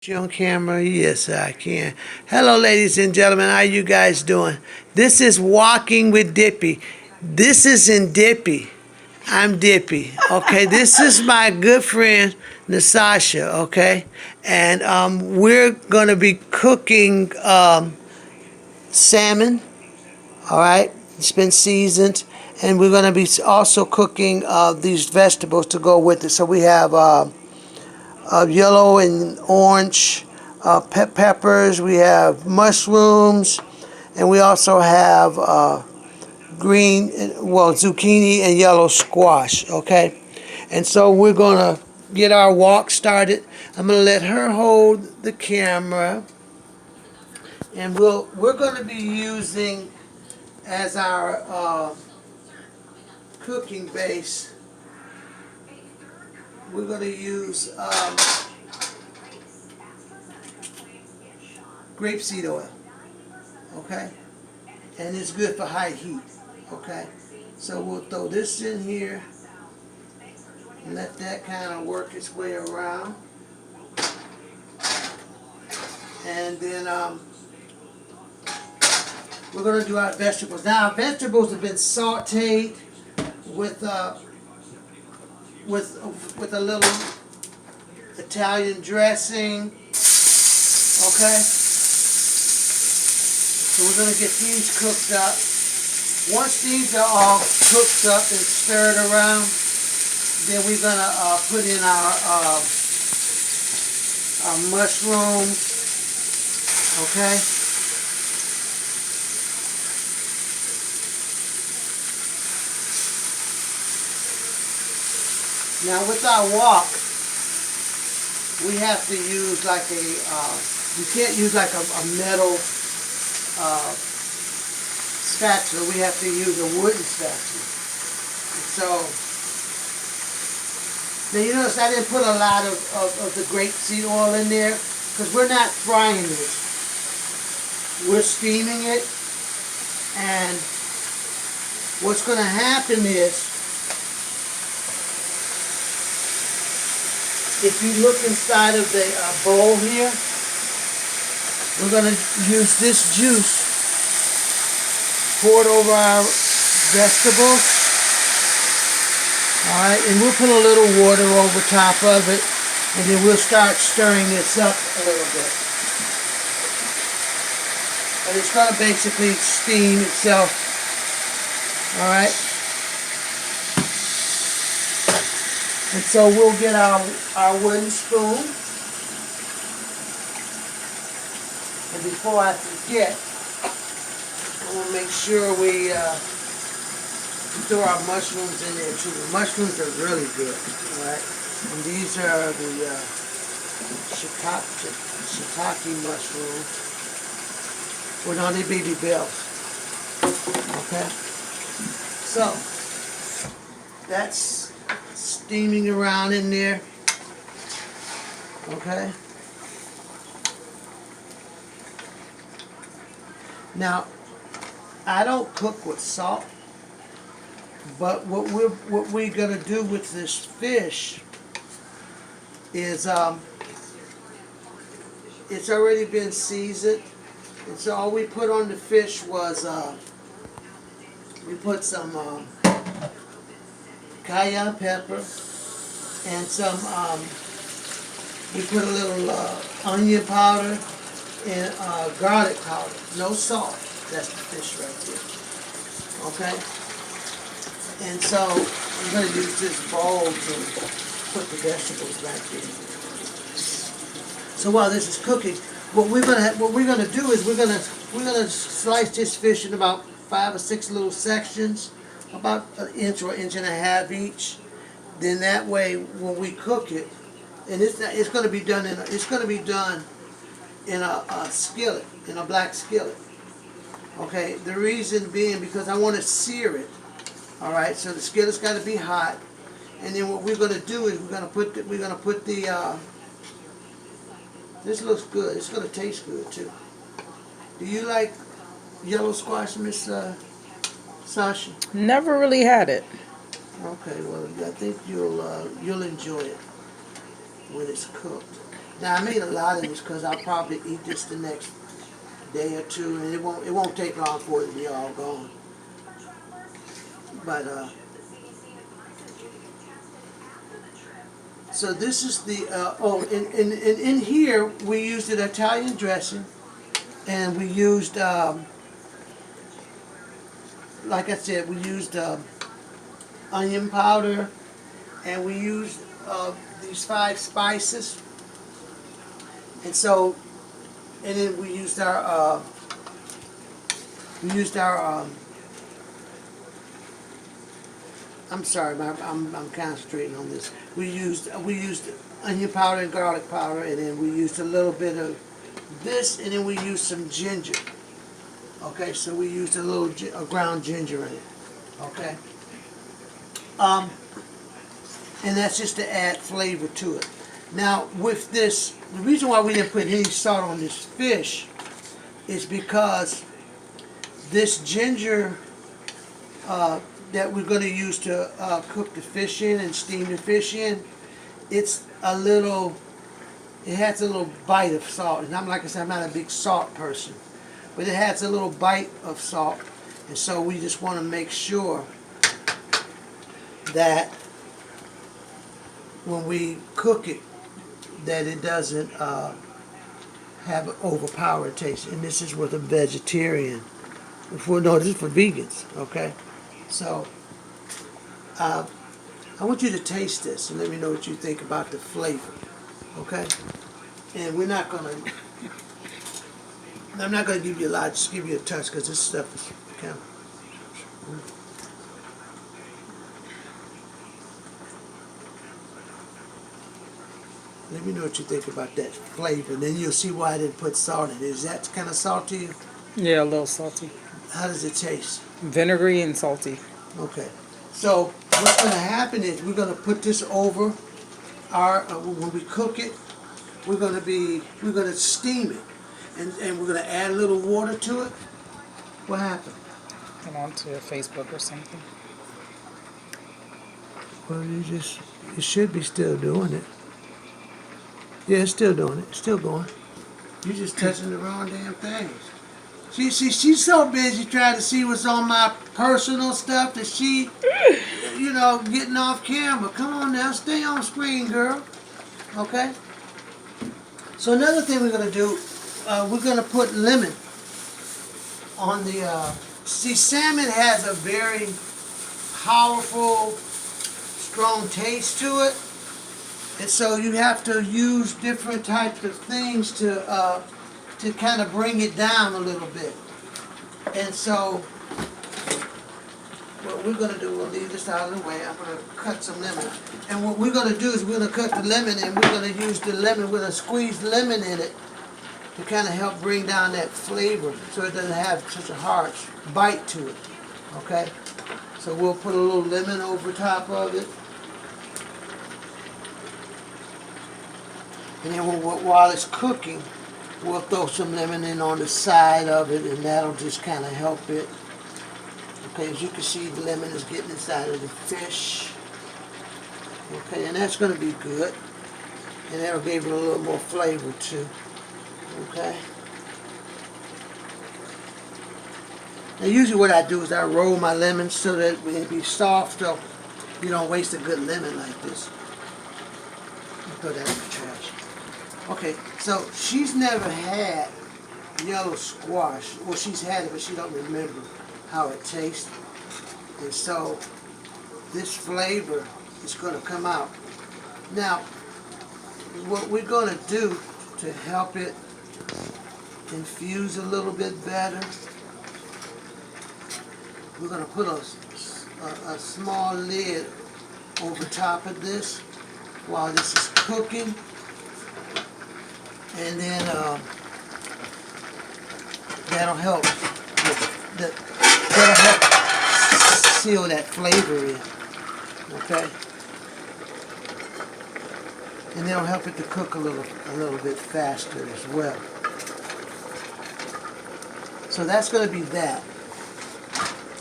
You on camera? Yes, I can. Hello, ladies and gentlemen. How you guys doing? This is Walking with Dippy. This is in Dippy. I'm Dippy. Okay, this is my good friend Nasasha. Okay, and we're gonna be cooking salmon. All right, it's been seasoned, and we're gonna be also cooking these vegetables to go with it. So we have. Yellow and orange peppers. We have mushrooms, and we also have green, well, zucchini and yellow squash. Okay, and so we're gonna get our walk started. I'm gonna let her hold the camera, and we're gonna be using as our cooking base. We're gonna use grapeseed oil. Okay, and it's good for high heat. Okay, so we'll throw this in here and let that kind of work its way around, and then we're gonna do our vegetables. Now our vegetables have been sautéed with with a little Italian dressing. Okay, so we're gonna get these cooked up. Once these are all cooked up and stirred around, then we're gonna put in our mushrooms. Okay. Now with our wok, we have to use like a, you can't use like a metal spatula. We have to use a wooden spatula. So, now you notice I didn't put a lot of the grapeseed oil in there because we're not frying this. We're steaming it, and what's going to happen is, if you look inside of the bowl here, we're going to use this juice, pour it over our vegetables. Alright, and we'll put a little water over top of it, and then we'll start stirring this up a little bit. And it's going to basically steam itself. Alright? And so we'll get our wooden spoon. And before I forget, I want to make sure we throw our mushrooms in there too. The mushrooms are really good, alright? And these are the shiitake mushrooms. Well, no, they're baby bells. Okay? So, that's steaming around in there. Okay? Now, I don't cook with salt, but what we're gonna do with this fish is it's already been seasoned, and so all we put on the fish was we put some cayenne pepper and some we put a little onion powder and garlic powder. No salt. That's the fish right there. Okay? And so I'm going to use this bowl to put the vegetables back in. So while this is cooking, what we're gonna do is we're gonna slice this fish in about 5 or 6 little sections, about an inch or inch and a half each. Then that way, when we cook it, and it's going to be done in a skillet, in a black skillet. Okay, the reason being because I want to sear it. All right, so the skillet's got to be hot, and then what we're going to do is we're going to put the this looks good. It's going to taste good too. Do you like yellow squash, Miss Sasha? Never really had it. Okay, well I think you'll enjoy it when it's cooked. Now I made a lot of this because I'll probably eat this the next day or two, and it won't take long for it to be all gone. But so this is the in here we used an Italian dressing, and we used like I said, we used onion powder, and we used these 5 spices, and so, and then we used our I'm sorry, I'm concentrating on this. We used onion powder and garlic powder, and then we used a little bit of this, and then we used some ginger. Okay, so we used a little ground ginger in it. Okay, and that's just to add flavor to it. Now with this, the reason why we didn't put any salt on this fish is because this ginger that we're going to use to cook the fish in and steam the fish in, it has a little bite of salt. And like I said, I'm not a big salt person, but it has a little bite of salt, and so we just want to make sure that when we cook it, that it doesn't have an overpowering taste. And this is with a vegetarian. No, this is for vegans. Okay, so I want you to taste this and let me know what you think about the flavor. Okay, and we're not gonna. I'm not gonna give you a lot. Just give you a touch because this stuff is kind of. Let me know what you think about that flavor, and then you'll see why I didn't put salt in it. Is that kind of salty to you? Yeah, a little salty. How does it taste? Vinegary and salty. Okay. So what's going to happen is we're going to put this over our when we cook it. We're going to steam it, and we're going to add a little water to it. What happened? And onto Facebook or something. Well, you should be still doing it. Yeah, it's still doing it. It's still going. You're just touching the wrong damn things. She's so busy trying to see what's on my personal stuff that she, getting off camera. Come on now, stay on screen, girl. Okay? So another thing we're going to do, we're going to put lemon on the, salmon has a very powerful, strong taste to it. And so you have to use different types of things to kind of bring it down a little bit. And so what we're going to do, we'll leave this out of the way. I'm going to cut some lemon. And what we're going to do is we're going to cut the lemon, and we're going to use the lemon, we're going to squeeze lemon in it to kind of help bring down that flavor so it doesn't have such a harsh bite to it. Okay? So we'll put a little lemon over top of it. And then while it's cooking, we'll throw some lemon in on the side of it, and that'll just kind of help it. Okay, as you can see, the lemon is getting inside of the fish. Okay, and that's going to be good. And that'll give it a little more flavor too. Okay. Now usually what I do is I roll my lemons so that it'll be soft, so you don't waste a good lemon like this. I'll throw that in the trash. Okay, so she's never had yellow squash. Well, she's had it, but she don't remember how it tastes. And so this flavor is going to come out. Now, what we're going to do to help it infuse a little bit better, we're going to put a small lid over top of this while this is cooking. And then that'll help seal that flavor in. Okay? And that'll help it to cook a little bit faster as well. So that's going to be that.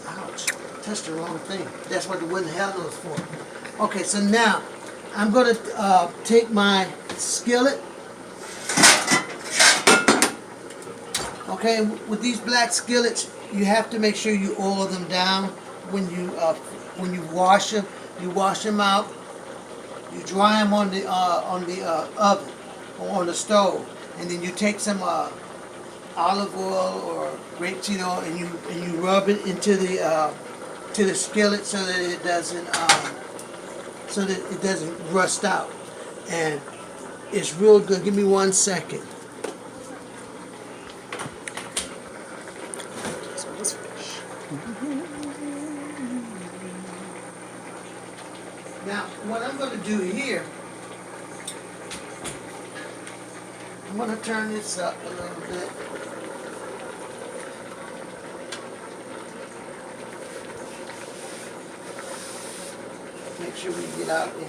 Ouch, touched the wrong thing. That's what the wooden handle is for. Okay, so now I'm going to take my skillet, Okay, with these black skillets, you have to make sure you oil them down when you wash them. You wash them out. You dry them on the oven or on the stove, and then you take some olive oil or grapeseed oil and you rub it into the skillet so that it doesn't rust out, and it's real good. Give me 1 second. So this fish. Now, what I'm going to do here, I'm going to turn this up a little bit. Make sure we get out any.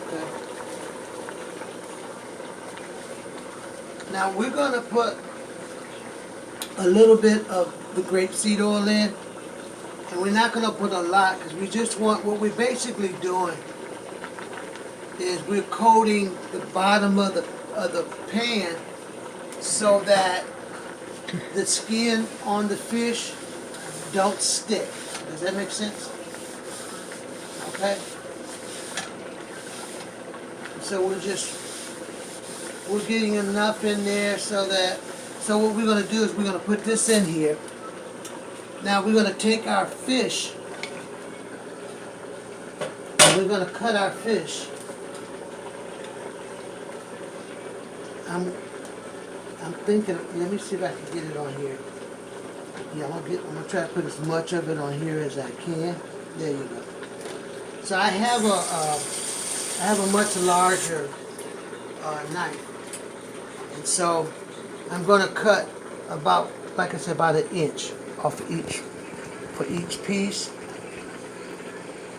Okay. Now we're going to put a little bit of the grapeseed oil in, and we're not going to put a lot because we just want, what we're basically doing is we're coating the bottom of the pan so that the skin on the fish don't stick. Does that make sense? Okay. So we're getting enough in there so what we're going to do is we're going to put this in here. Now we're going to take our fish and we're going to cut our fish. I'm thinking, let me see if I can get it on here. Yeah, I'm gonna try to put as much of it on here as I can. There you go. So I have a much larger knife, and so I'm gonna cut about, like I said, about 1 inch off for each piece.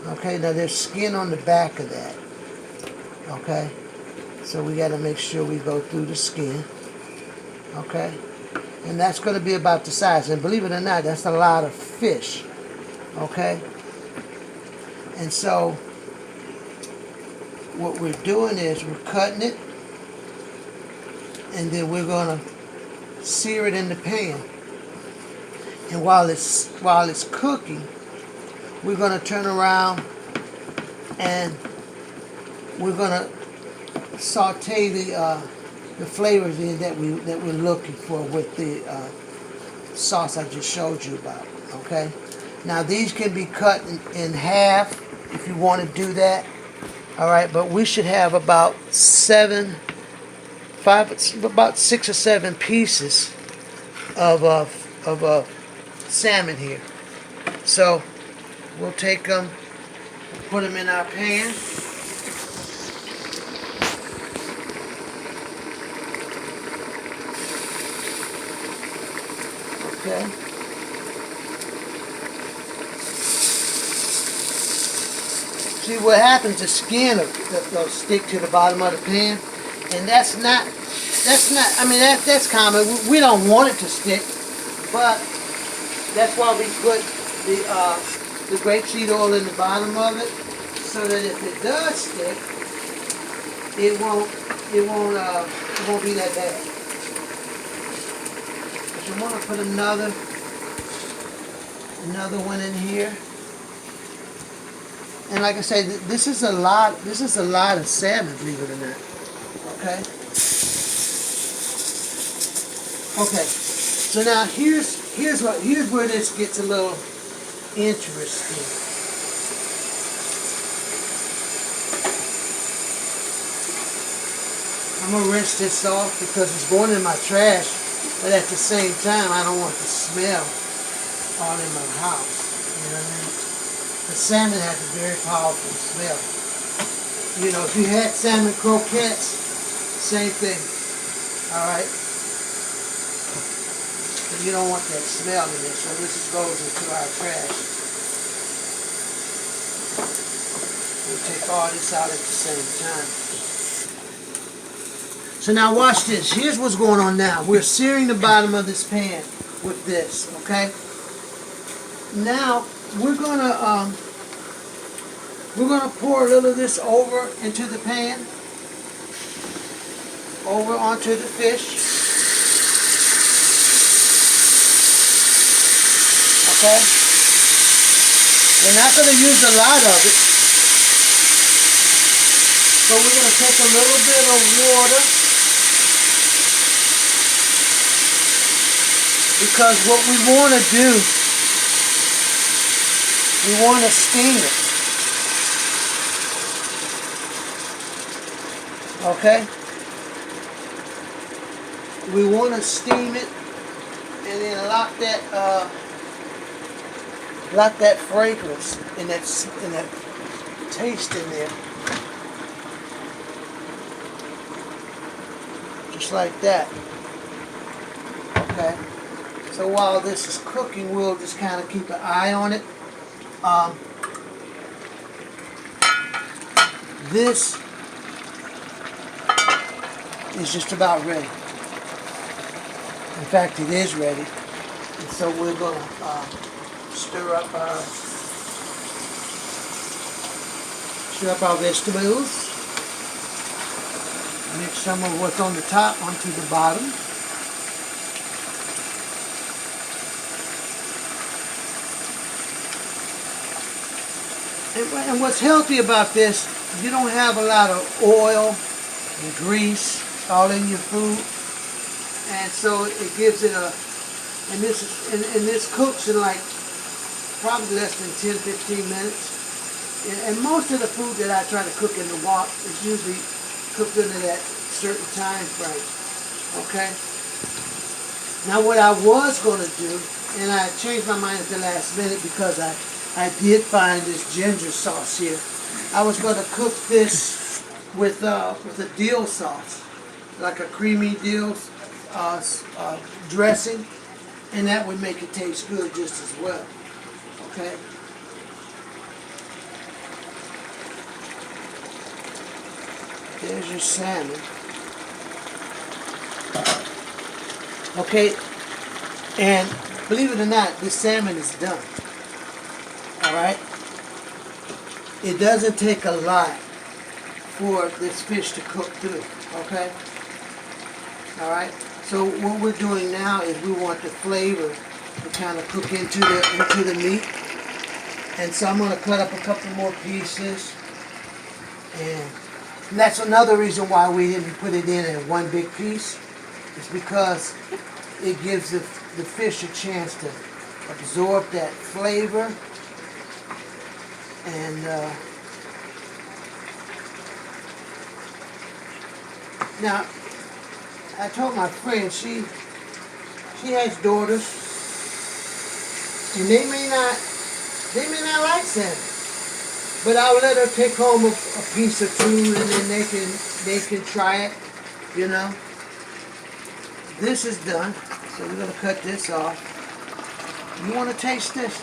Okay, now there's skin on the back of that. Okay, so we got to make sure we go through the skin. Okay, and that's going to be about the size, and believe it or not, that's a lot of fish. Okay, and so what we're doing is we're cutting it, and then we're going to sear it in the pan, and while it's cooking, we're going to turn around and we're going to saute the flavors in that we're looking for with the sauce I just showed you about. Okay. Now these can be cut in half if you want to do that. All right, but we should have about 6 or 7 pieces of salmon here. So we'll take them, put them in our pan. Okay. See what happens, the skin will stick to the bottom of the pan, and that's not, I mean, that's common. We don't want it to stick, but that's why we put the grapeseed oil in the bottom of it, so that if it does stick, it won't be that bad. But you want to put another one in here. And like I say, this is a lot of salmon, believe it or not. Okay. Okay. So now here's where this gets a little interesting. I'm gonna rinse this off because it's going in my trash, but at the same time, I don't want the smell all in my house. You know what I mean? The salmon has a very powerful smell. You know, if you had salmon croquettes, same thing. Alright? But you don't want that smell in there, so this goes into our trash. We'll take all this out at the same time. So now watch this. Here's what's going on now. We're searing the bottom of this pan with this, okay? Now, we're gonna We're going to pour a little of this over into the pan, over onto the fish. Okay? We're not going to use a lot of it, but we're going to take a little bit of water, because what we want to do, we want to steam it. Okay? We want to steam it and then lock that fragrance and that taste in there. Just like that. Okay? So while this is cooking, we'll just kind of keep an eye on it. This is just about ready. In fact, it is ready. And so we're going to stir up our vegetables. Mix some of what's on the top onto the bottom. And what's healthy about this, you don't have a lot of oil and grease all in your food, and so it gives it and this cooks in like probably less than 10-15 minutes. And most of the food that I try to cook in the wok is usually cooked under that certain time frame. Okay. Now what I was going to do, and I changed my mind at the last minute because I did find this ginger sauce here. I was going to cook this with a dill sauce, like a creamy dill dressing, and that would make it taste good just as well. Okay. There's your salmon. Okay, and believe it or not, this salmon is done. Alright? It doesn't take a lot for this fish to cook through. Okay? Alright? So what we're doing now is we want the flavor to kind of cook into the meat. And so I'm going to cut up a couple more pieces. And that's another reason why we didn't put it in one big piece. It's because it gives the fish a chance to absorb that flavor. And now, I told my friend she has daughters, and they may not like salmon, but I'll let her take home a piece or two, and then they can try it. You know. This is done, so we're gonna cut this off. You want to taste this?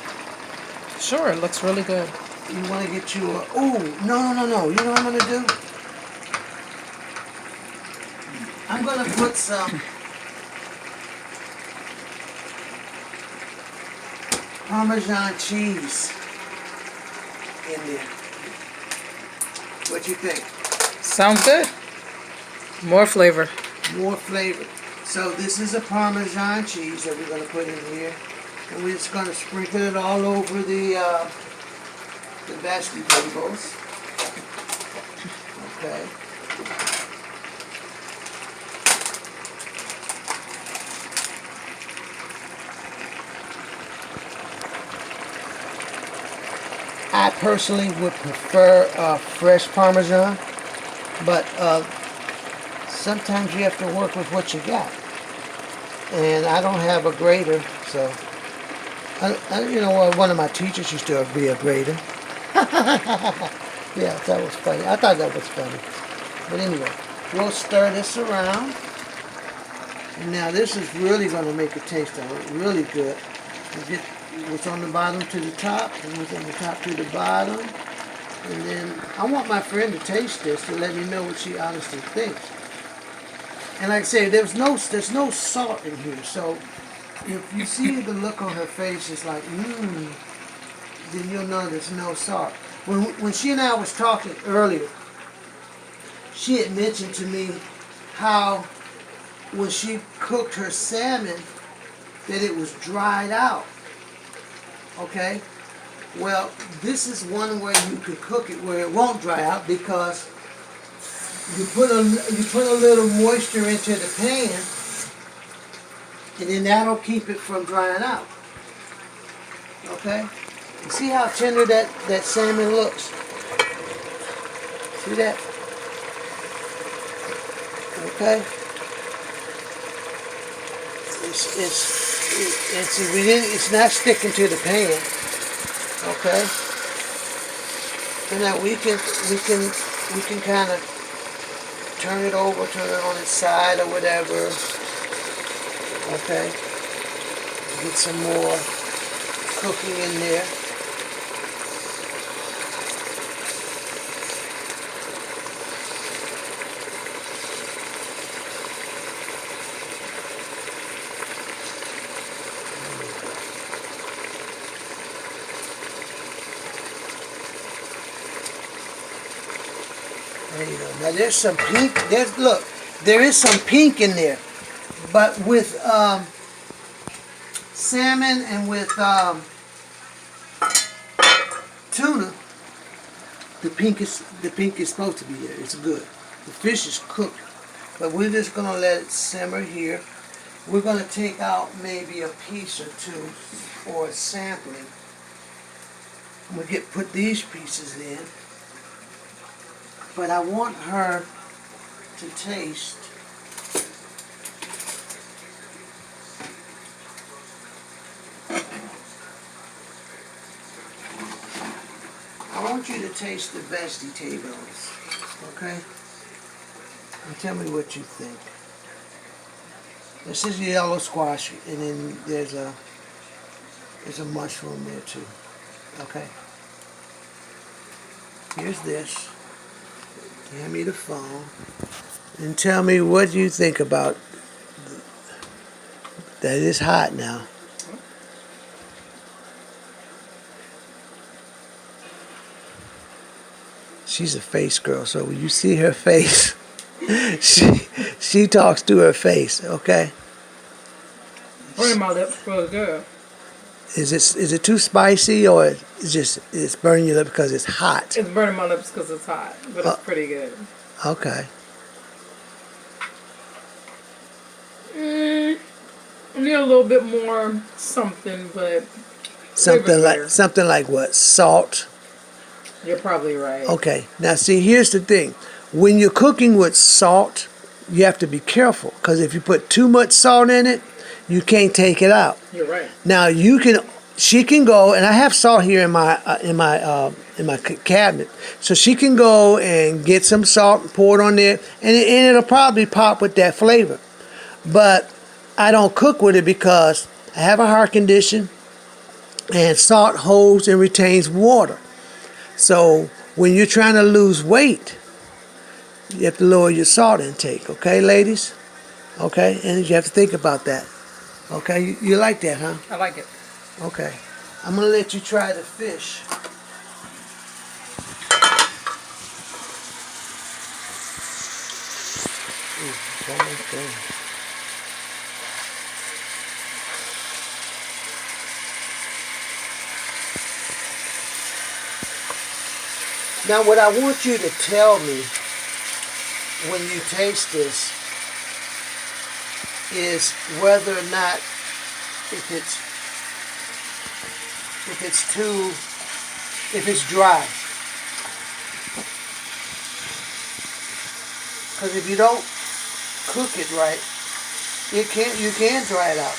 Sure, it looks really good. You want to get you a... Oh, no. You know what I'm going to do? I'm going to put some Parmesan cheese in there. What you think? Sounds good. More flavor. More flavor. So this is a Parmesan cheese that we're going to put in here. And we're just going to sprinkle it all over the vegetables. Okay. I personally would prefer fresh Parmesan, but sometimes you have to work with what you got. And I don't have a grater, so you know, one of my teachers used to be a grater. Yeah, that was funny. I thought that was funny. But anyway, we'll stir this around. And now this is really going to make it taste really good. You get what's on the bottom to the top, and what's on the top to the bottom. And then I want my friend to taste this to let me know what she honestly thinks. And like I say, there's no salt in here. So if you see the look on her face, it's like, then you'll know there's no salt. When she and I was talking earlier, she had mentioned to me how when she cooked her salmon that it was dried out. Okay? Well, this is one way you could cook it where it won't dry out, because you put a little moisture into the pan, and then that'll keep it from drying out. Okay? You see how tender that salmon looks? See that? Okay? It's not sticking to the pan. Okay? So now we can kind of turn it over, turn it on its side or whatever. Okay? Get some more cooking in there. There you go. Now there's some pink. Look, there is some pink in there, but with salmon and with tuna, the pink is supposed to be there. It's good. The fish is cooked, but we're just gonna let it simmer here. We're gonna take out maybe a piece or two for a sampling. We put these pieces in, but I want her to taste. I want you to taste the vegetables, okay? And tell me what you think. This is yellow squash, and then there's a mushroom there too. Okay. Here's this. Hand me the phone and tell me what you think about that. It's hot now. She's a face girl, so when you see her face, she talks to her face. Okay. Burning my lips really good. Is it too spicy, or it's burning your lip because it's hot? It's burning my lips because it's hot, but it's pretty good. Okay. I need a little bit more something, but Something like what? Salt. You're probably right. Okay. Now see, here's the thing. When you're cooking with salt, you have to be careful, because if you put too much salt in it, you can't take it out. You're right. Now she can go, and I have salt here in my cabinet, so she can go and get some salt and pour it on there, and it'll probably pop with that flavor. But I don't cook with it because I have a heart condition, and salt holds and retains water. So when you're trying to lose weight, you have to lower your salt intake. Okay, ladies? Okay, and you have to think about that. Okay, you like that, huh? I like it. Okay. I'm going to let you try the fish. Okay. Now what I want you to tell me when you taste this is whether or not if it's dry. Because if you don't cook it right, you can dry it out.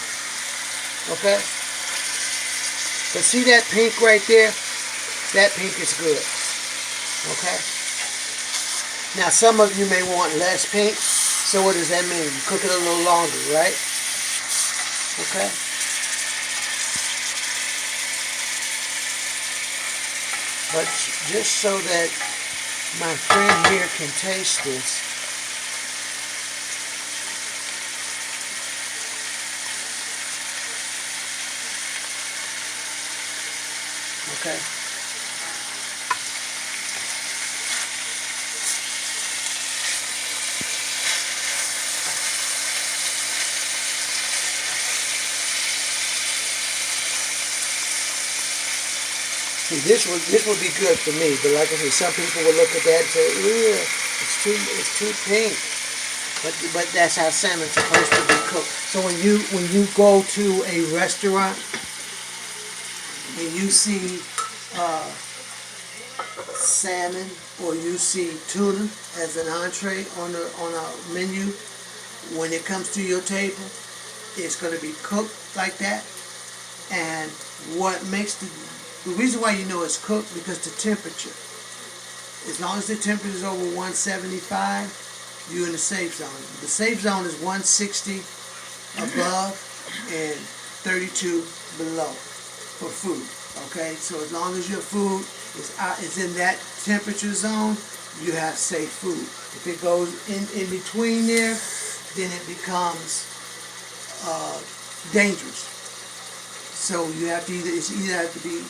Okay? But see that pink right there? That pink is good. Okay? Now some of you may want less pink. So what does that mean? You cook it a little longer, right? Okay? But just so that my friend here can taste this, okay? See, this would be good for me, but like I said, some people will look at that and say, "Ew, it's too pink." But that's how salmon's supposed to be cooked. So when you go to a restaurant and you see uh, salmon or you see tuna as an entree on a menu, when it comes to your table, it's going to be cooked like that. And what makes the reason why you know it's cooked, because the temperature. As long as the temperature is over 175, you're in the safe zone. The safe zone is 160 above and 32 below for food. Okay, so as long as your food is in that temperature zone, you have safe food. If it goes in between there, then it becomes dangerous. So you have to either have to be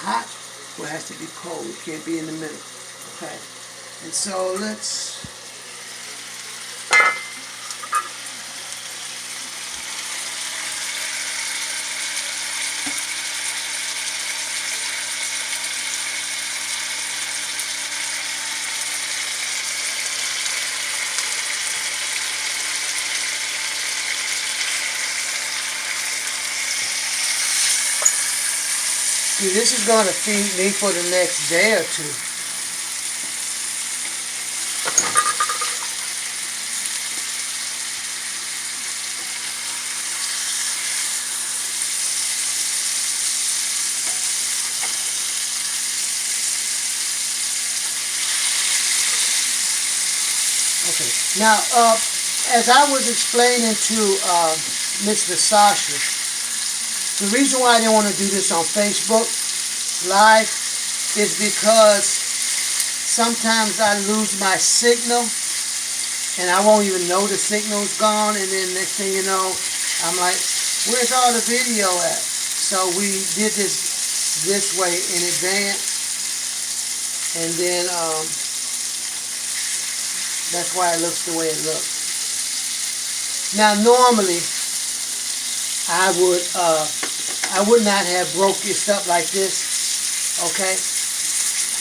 hot or it has to be cold. It can't be in the middle. Okay, and so let's. See, this is going to feed me for the next day or two. Okay. Now, as I was explaining to Mr. Sasha, the reason why I didn't want to do this on Facebook Live is because sometimes I lose my signal and I won't even know the signal's gone, and then next thing you know, I'm like, where's all the video at? So we did this way in advance, and then that's why it looks the way it looks. Now normally I would not have broke this up like this, okay?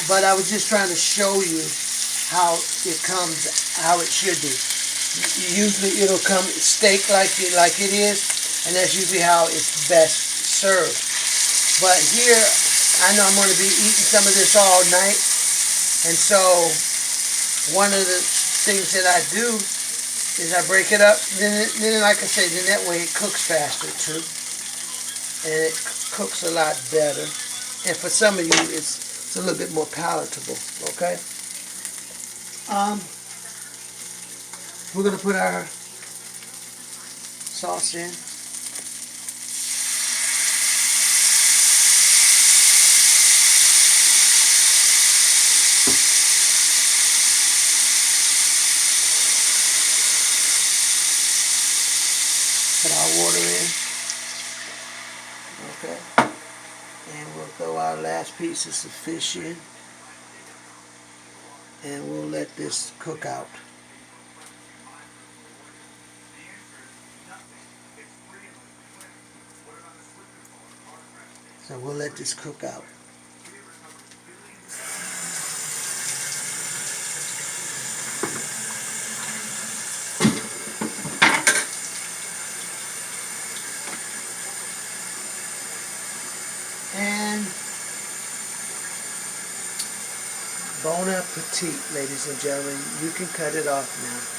But I was just trying to show you how it comes, how it should be. Usually it'll come steak like it is, and that's usually how it's best served. But here, I know I'm going to be eating some of this all night, and so one of the things that I do is I break it up. Then like I say, then that way it cooks faster too, and it cooks a lot better. And for some of you, it's a little bit more palatable. Okay. We're gonna put our sauce in. Put our water in. Okay. And we'll throw our last pieces of fish in. And we'll let this cook out. So we'll let this cook out. And bon appetit, ladies and gentlemen. You can cut it off now.